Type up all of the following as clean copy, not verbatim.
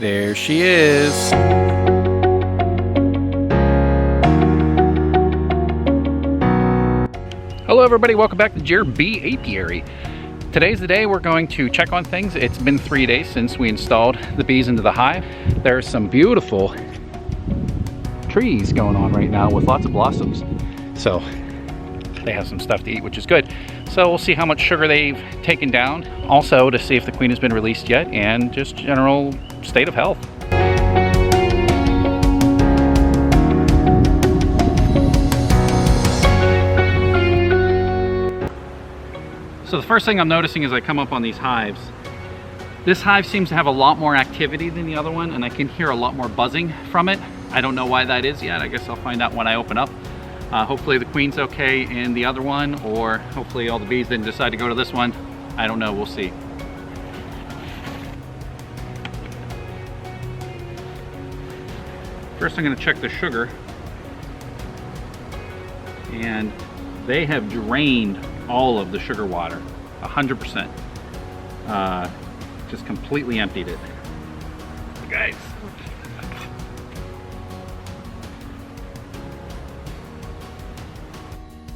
There she is. Hello everybody, welcome back to JerBee Apiary. Today's the day we're going to check on things. It's been 3 days since we installed the bees into the hive. There's some beautiful trees going on right now with lots of blossoms. So they have some stuff to eat, which is good. So we'll see how much sugar they've taken down. Also to see if the queen has been released yet and just general state of health. So the first thing I'm noticing as I come up on these hives, this hive seems to have a lot more activity than the other one, and I can hear a lot more buzzing from it. I don't know why that is yet. I guess I'll find out when I open up. Hopefully the queen's okay in the other one, or hopefully all the bees didn't decide to go to this one. I don't know, we'll see. First I'm gonna check the sugar. And they have drained all of the sugar water, 100%. Just completely emptied it. Guys.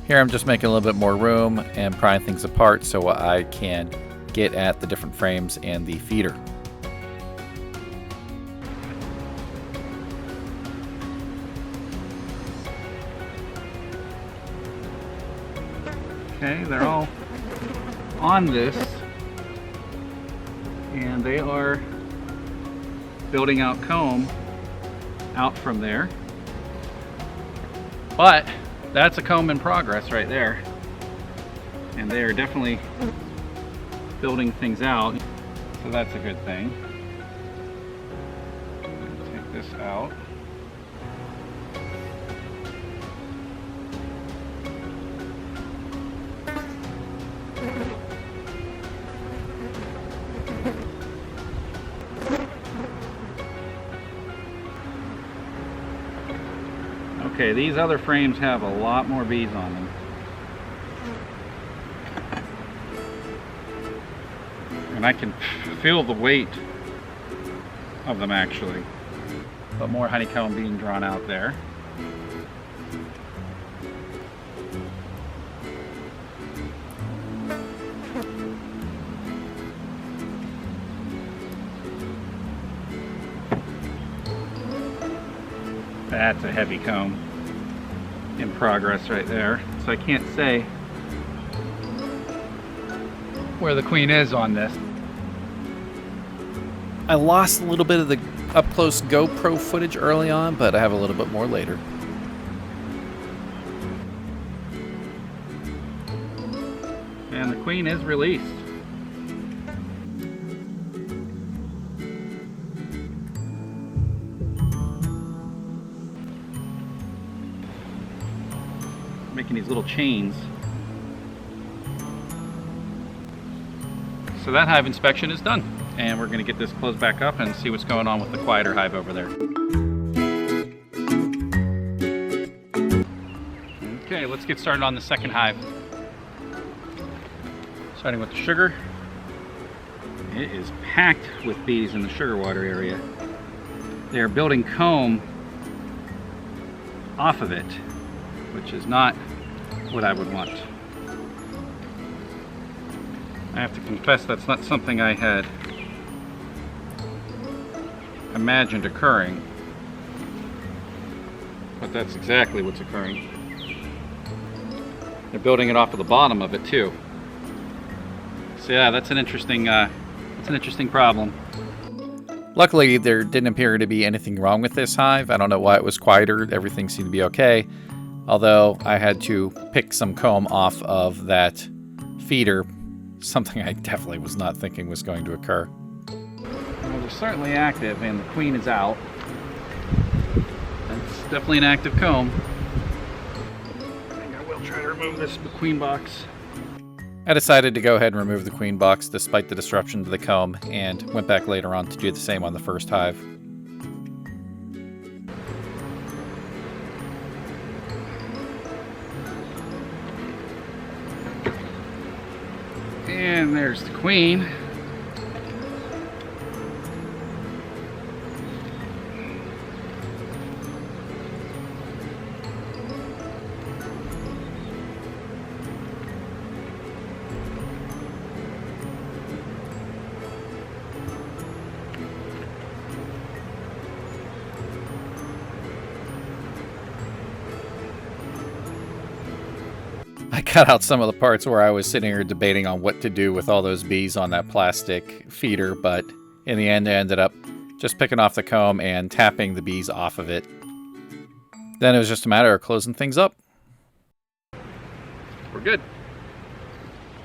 Here I'm just making a little bit more room and prying things apart so I can get at the different frames and the feeder. Okay, they're all on this, and they are building out comb out from there. But that's a comb in progress right there, and they are definitely building things out, so that's a good thing. Take this out. Okay, these other frames have a lot more bees on them. And I can feel the weight of them actually. But more honeycomb being drawn out there. That's a heavy comb in progress right there. So I can't say where the queen is on this. I lost a little bit of the up-close GoPro footage early on, but I have a little bit more later. And the queen is released. Making these little chains. So that hive inspection is done, and we're going to get this closed back up and see what's going on with the quieter hive over there. Okay, let's get started on the second hive. Starting with the sugar. It is packed with bees in the sugar water area. They're building comb off of it, which is not what I would want. I have to confess that's not something I had imagined occurring, but that's exactly what's occurring. They're building it off of the bottom of it too. So yeah, that's an interesting problem. Luckily, there didn't appear to be anything wrong with this hive. I don't know why it was quieter. Everything seemed to be okay. Although I had to pick some comb off of that feeder, something I definitely was not thinking was going to occur. Well, they're certainly active, and the queen is out. That's definitely an active comb. I think I will try to remove this queen box. I decided to go ahead and remove the queen box despite the disruption to the comb, and went back later on to do the same on the first hive. And there's the queen. cut out some of the parts where I was sitting here debating on what to do with all those bees on that plastic feeder, but in the end I ended up just picking off the comb and tapping the bees off of it. Then it was just a matter of closing things up. We're good.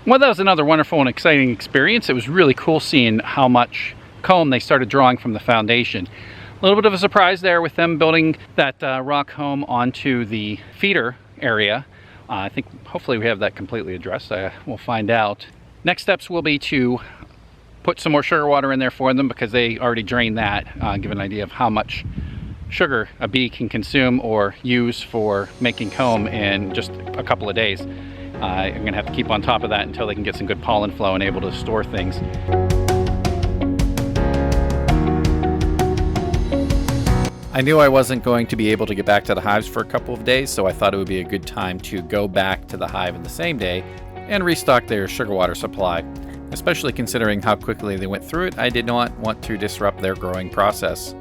Well, that was another wonderful and exciting experience. It was really cool seeing how much comb they started drawing from the foundation. A little bit of a surprise there with them building that raw comb onto the feeder area. I think hopefully we have that completely addressed. We'll find out. Next steps will be to put some more sugar water in there for them because they already drained that, give an idea of how much sugar a bee can consume or use for making comb in just a couple of days. I'm going to have to keep on top of that until they can get some good pollen flow and able to store things. I knew I wasn't going to be able to get back to the hives for a couple of days, so I thought it would be a good time to go back to the hive in the same day and restock their sugar water supply. Especially considering how quickly they went through it, I did not want to disrupt their growing process.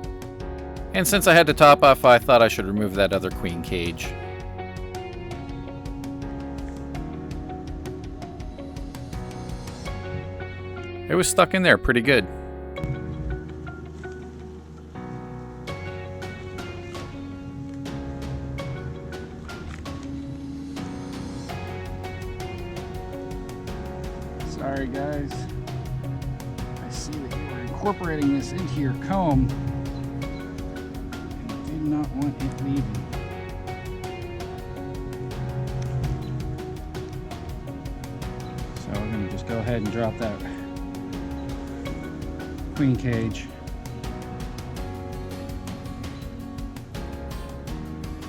And since I had to top off, I thought I should remove that other queen cage. It was stuck in there pretty good. Sorry guys, I see that you are incorporating this into your comb and did not want it leaving. So we're going to just go ahead and drop that queen cage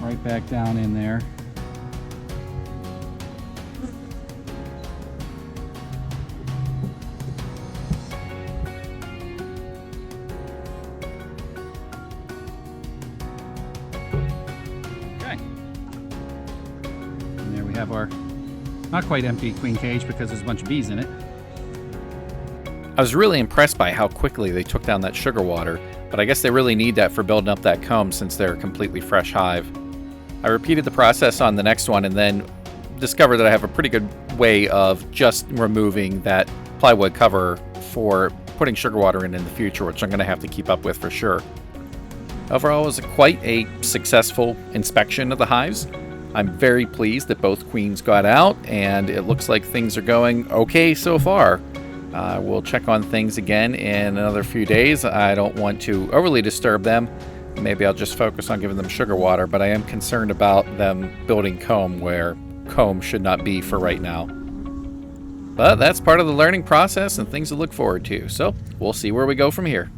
right back down in there. And there we have our not quite empty queen cage because there's a bunch of bees in it. I was really impressed by how quickly they took down that sugar water, but I guess they really need that for building up that comb since they're a completely fresh hive. I repeated the process on the next one and then discovered that I have a pretty good way of just removing that plywood cover for putting sugar water in the future, which I'm going to have to keep up with for sure. Overall, it was quite a successful inspection of the hives. I'm very pleased that both queens got out, and it looks like things are going okay so far. We'll check on things again in another few days. I don't want to overly disturb them. Maybe I'll just focus on giving them sugar water, but I am concerned about them building comb where comb should not be for right now. But that's part of the learning process and things to look forward to, so we'll see where we go from here.